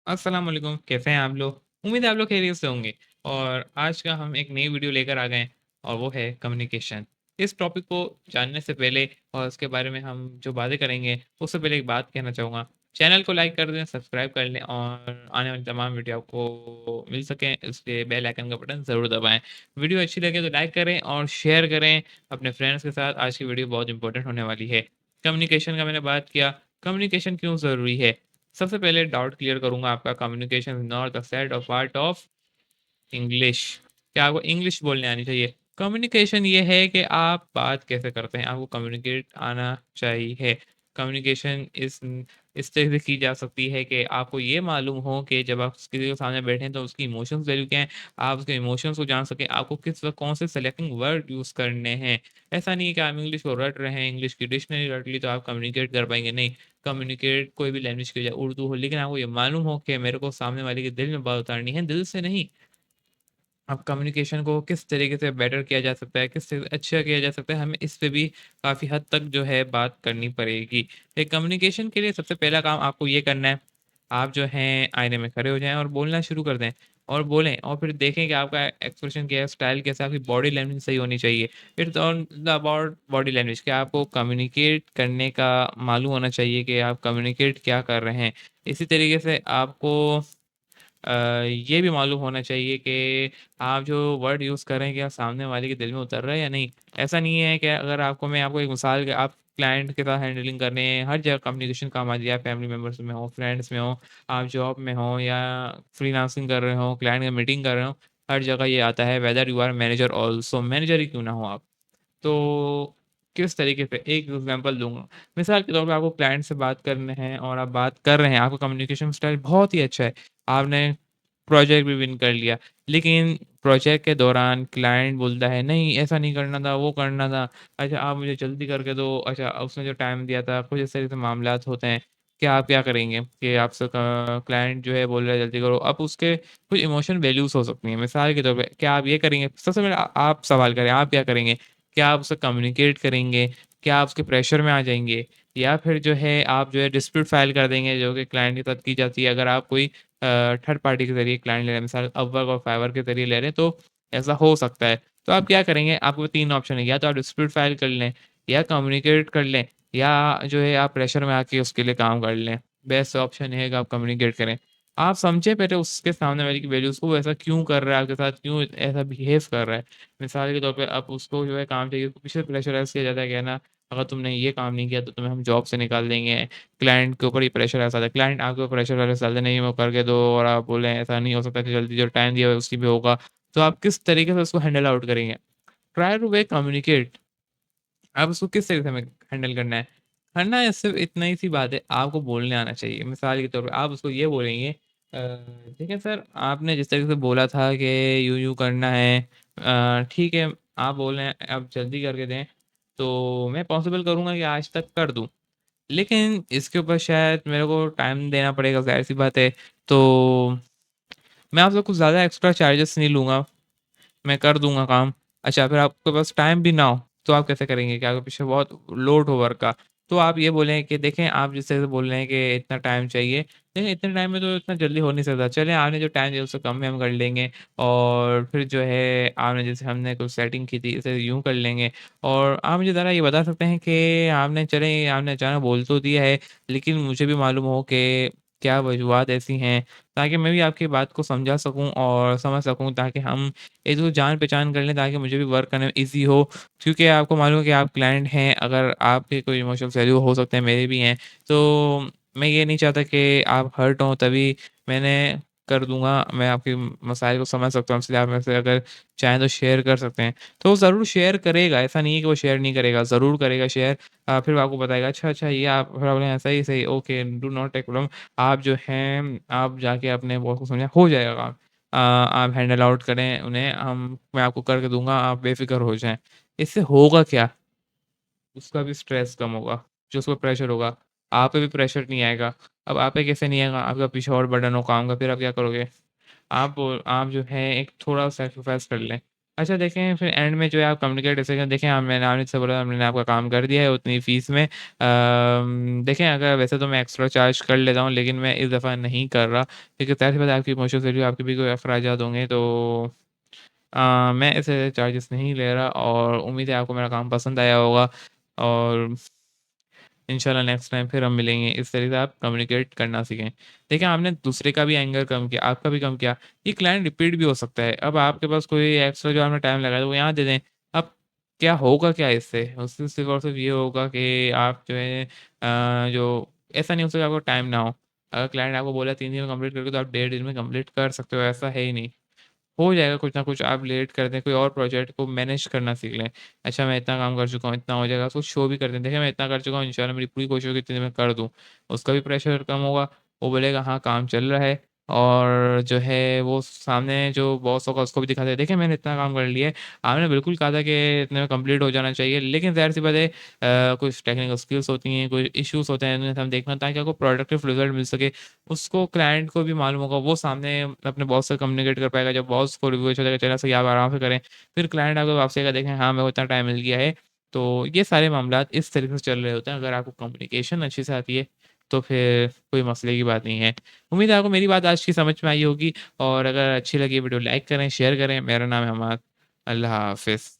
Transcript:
अस्सलाम वालेकुम, कैसे हैं आप लोग? उम्मीद है आप लोग खैरियत से होंगे और आज का हम एक नई वीडियो लेकर आ गए हैं और वो है कम्युनिकेशन। इस टॉपिक को जानने से पहले और उसके बारे में हम जो बातें करेंगे, उससे पहले एक बात कहना चाहूँगा। चैनल को लाइक कर दें, सब्सक्राइब कर लें और आने वाली तमाम वीडियो आपको मिल सकें, इसलिए बेल आइकन का बटन ज़रूर दबाएँ। वीडियो अच्छी लगे तो लाइक करें और शेयर करें अपने फ्रेंड्स के साथ। आज की वीडियो बहुत इंपॉर्टेंट होने वाली है। कम्युनिकेशन का मैंने बात किया, कम्युनिकेशन क्यों ज़रूरी है? सबसे पहले डाउट क्लियर करूँगा आपका communication is not the set और पार्ट ऑफ इंग्लिश। क्या आपको इंग्लिश बोलने आनी चाहिए? कम्युनिकेशन ये है कि आप बात कैसे करते हैं, आपको कम्युनिकेट आना चाहिए। कम्युनिकेशन इस तरह से की जा सकती है कि आपको ये मालूम हो कि जब आप किसी के सामने बैठे हैं तो उसकी इमोशंस वैल्यू क्या है, आप उसके इमोशंस को जान सकें, आपको किस वक़्त कौन से सेलेक्टिंग वर्ड यूज़ करने हैं। ऐसा नहीं है कि आप इंग्लिश को रट रहे हैं, इंग्लिश की डिक्शनरी रट ली तो आप कम्युनिकेट कर पाएँगे, नहीं। कम्युनिकेट कोई भी लैंग्वेज की हो, चाहे उर्दू हो, लेकिन आपको ये मालूम हो कि मेरे को सामने वाले के दिल में बात उतारनी है, दिल से नहीं। अब कम्युनिकेशन को किस तरीके से बेटर किया जा सकता है, किस तरह अच्छा किया जा सकता है, हमें इस पे भी काफ़ी हद तक जो है बात करनी पड़ेगी। एक कम्युनिकेशन के लिए सबसे पहला काम आपको ये करना है, आप जो हैं आईने में खड़े हो जाएँ और बोलना शुरू कर दें और बोलें और फिर देखें कि आपका एक्सप्रेशन क्या है, स्टाइल कैसा है, आपकी बॉडी लैंग्वेज सही होनी चाहिए। It's all the about body language कि आपको कम्युनिकेट करने का मालूम होना चाहिए कि आप कम्युनिकेट क्या कर रहे हैं। इसी तरीके से आपको ये भी मालूम होना चाहिए कि आप जो वर्ड यूज़ कर रहे हैं, क्या सामने वाले के दिल में उतर रहा है या नहीं? ऐसा नहीं है कि अगर मैं आपको एक मिसाल आप क्लाइंट के साथ हैंडलिंग कर रहे हैं, हर जगह कम्युनिकेशन काम आती है, आप फैमिली मेंबर्स में हो, फ्रेंड्स में हो, आप जॉब में हो या फ्रीलांसिंग कर रहे हो, क्लाइंट की मीटिंग कर रहे हो, हर जगह ये आता है whether you are manager also, manager ही क्यों ना हो आप। तो किस तरीके से एक एग्ज़ाम्पल दूँगा। मिसाल के तौर पे आपको क्लाइंट से बात करने हैं और आप बात कर रहे हैं, आपका कम्युनिकेशन स्टाइल बहुत ही अच्छा है। आपने प्रोजेक्ट भी विन कर लिया, लेकिन प्रोजेक्ट के दौरान क्लाइंट बोलता है, "नहीं, ऐसा नहीं करना था, वो करना था। अच्छा, आप मुझे जल्दी करके दो।" अच्छा, उसने जो टाइम दिया था, कुछ इस तरह से मामलात होते हैं। क्या आप क्या करेंगे कि आपसे क क्लाइंट जो है बोल रहा है, "जल्दी करो।" अब उसके कुछ इमोशन वैल्यूज़ हो सकती हैं। मिसाल के तौर पे क्या आप ये करेंगे सबसे पहले आप सवाल करें, आप क्या करेंगे? क्या आप उससे कम्युनिकेट करेंगे? क्या आप उसके प्रेशर में आ जाएँगे? या फिर जो है आप जो है डिस्प्यूट फाइल कर देंगे जो कि क्लाइंट के साथ की जाती है अगर आप कोई थर्ड पार्टी के ज़रिए क्लाइंट ले रहे हैं, मिसाल अपवर्क और फाइवर के ज़रिए ले रहे हैं तो ऐसा हो सकता है। तो आप क्या करेंगे? आपको 3 ऑप्शन है, या तो आप डिस्प्यूट फाइल कर लें, या कम्युनिकेट कर लें, या जो है आप प्रेशर में आके उसके लिए काम कर लें। बेस्ट ऑप्शन ये है कि आप कम्युनिकेट करें। आप समझें पहले उसके सामने वाले की वैल्यूज़ को, वो ऐसा क्यों कर रहा है आपके साथ, क्यों ऐसा बिहेव कर रहा है। मिसाल के तौर पे अब उसको जो है काम चाहिए, उसको पीछे प्रेशराइज़ किया जाता है कि है ना, अगर तुमने ये काम नहीं किया तो तुम्हें हम जॉब से निकाल देंगे। क्लाइंट के ऊपर ये प्रेशर ऐसा था, क्लाइंट आपके ऊपर प्रेशर डाले डालते नहीं वो करके दो और आप बोले ऐसा नहीं हो सकता कि जल्दी जो टाइम दिया हुआ है उसी पे होगा। तो आप किस तरीके से उसको हैंडल आउट करेंगे? Try two way communicate. आप उसको किस तरीके से हमें हैंडल करना है? करना है सिर्फ़ इतना ही सी बात है, आपको बोलने आना चाहिए। मिसाल के तौर पे आप उसको ये बोलेंगे ठीक है सर, आपने जिस तरीके से बोला था कि यूँ-यूँ करना है ठीक है, आप बोल रहे हैं आप जल्दी करके दें, तो मैं पॉसिबल करूँगा कि आज तक कर दूँ। लेकिन इसके ऊपर शायद मेरे को टाइम देना पड़ेगा, ज़ाहिर-सी बात है। तो मैं आपसे कुछ ज़्यादा एक्स्ट्रा चार्जेस नहीं लूँगा। मैं कर दूँगा काम। अच्छा फिर आपके पास टाइम भी ना हो, तो आप कैसे करेंगे? कि आपके पीछे बहुत लोड हो वर्क का। तो आप ये बोलें कि देखें आप जिस तरह से बोल रहे हैं कि इतना टाइम चाहिए, लेकिन इतने टाइम में तो इतना जल्दी हो नहीं सकता। चलें आपने जो टाइम दिया उससे कम में हम कर लेंगे और फिर जो है आपने जैसे हमने कुछ सेटिंग की थी इसे यूँ कर लेंगे। और आप मुझे ज़रा ये बता सकते हैं कि आपने अचानक बोल तो दिया है, लेकिन मुझे भी मालूम हो कि क्या वजूहत ऐसी हैं, ताकि मैं भी आपकी बात को समझा सकूँ और समझ सकूँ ताकि हम एक-दूसरे जान-पहचान कर लें ताकि मुझे भी वर्क करने में ईज़ी हो। क्योंकि आपको मालूम है कि आप क्लाइंट हैं, अगर आपके कोई इमोशनल वैल्यू हो सकते हैं, मेरे भी हैं। तो मैं ये नहीं चाहता कि आप हर्ट हों, तभी मैंने कर दूँगा। मैं आपके मसाइल को समझ सकता हूँ, इसलिए आप मेरे से अगर चाहें तो शेयर कर सकते हैं। तो वो ज़रूर शेयर करेगा, ऐसा नहीं है कि वो शेयर नहीं करेगा, ज़रूर करेगा शेयर। फिर वो आपको बताएगा, "अच्छा, अच्छा ये आप" फिर आप बोलेंगे, "सही, सही, okay, do not take problem." आप जो हैं, आप जाके अपने बॉस को समझाएँ, हो जाएगा काम। आप हैंडल आउट करें उन्हें मैं आपको करके दूँगा, आप बेफ़िक्र हो जाएँ। इससे होगा क्या? उसका भी स्ट्रेस कम होगा, जो उसको प्रेशर होगा, आप पे भी प्रेशर नहीं आएगा। अब आप पे कैसे नहीं आएगा? आपका पीछे और बर्डन हो काम का, फिर आप क्या करोगे? आप जो है एक थोड़ा सैक्रिफ़ाइस कर लें। अच्छा देखें फिर एंड में जो है आप कम्युनिकेट ऐसे करें देखें मैंने आपने जैसे बोला मैंने आपका काम कर दिया है उतनी फ़ीस में। देखें अगर वैसे तो मैं एक्स्ट्रा चार्ज कर लेता हूँ लेकिन मैं इस दफ़ा नहीं कर रहा क्योंकि ज़ाहिर-सी बात है आपकी इमोशंस वैल्यू आपके भी कोई अखराजात होंगे तो मैं ऐसे चार्जेस नहीं ले रहा और उम्मीद है आपको मेरा काम पसंद आया होगा और इंशाल्लाह नेक्स्ट टाइम फिर हम मिलेंगे। इस तरीके से आप कम्युनिकेट करना सीखें। देखिए, आपने दूसरे का भी एंगर कम किया, आपका भी कम किया, ये क्लाइंट रिपीट भी हो सकता है। अब आपके पास कोई एक्स्ट्रा जो आपने टाइम लगाया, तो वो यहाँ दे दें। अब क्या होगा क्या इससे? उससे सिर्फ़ और सिर्फ़ ये होगा कि आप जो है जो ऐसा नहीं हो सकता आपको टाइम ना हो। अगर क्लाइंट आपको बोला 3 दिन में कंप्लीट करके, तो आप डेढ़ दिन में कंप्लीट कर सकते हो, ऐसा है ही नहीं। हो जाएगा कुछ ना कुछ आप लेट कर दें, कोई और प्रोजेक्ट को मैनेज करना सीख लें। अच्छा मैं इतना काम कर चुका हूँ, इतना हो जाएगा, उसको शो भी कर दें। देखिए मैं इतना कर चुका हूँ, इंशाल्लाह मेरी पूरी कोशिश होगी इतने में कर दूँ। उसका भी प्रेशर कम होगा, वो बोलेगा हाँ, काम चल रहा है और जो है वो सामने जो बॉस होगा उसको भी दिखा दे, देखिए मैंने इतना काम कर लिया है। आपने बिल्कुल कहा था कि इतने में कंप्लीट हो जाना चाहिए, लेकिन ज़ाहिर-सी बात है कुछ टेक्निकल स्किल्स होती हैं, कोई इश्यूज़ होते हैं, उन्हें हमें देखना ताकि आपको प्रोडक्टिव रिज़ल्ट मिल सके। उसको क्लाइंट को भी मालूम होगा, वो सामने अपने बॉस से कम्युनिकेट कर पाएगा, जब बॉस को रिव्यू अच्छा लगेगा, चलो सही आप आराम से करें। फिर क्लाइंट आपको वापस आएगा, देखें हाँ, मेरे को इतना टाइम मिल गया है। तो ये सारे मामलात इस तरीके से चल रहे होते हैं, अगर आपको कम्युनिकेशन अच्छे से आती है, तो फिर कोई मसले की बात नहीं है। उम्मीद है आपको मेरी बात आज की समझ में आई होगी और अगर अच्छी लगी वीडियो लाइक करें, शेयर करें। मेरा नाम है हमाद। अल्लाह हाफ़िज़।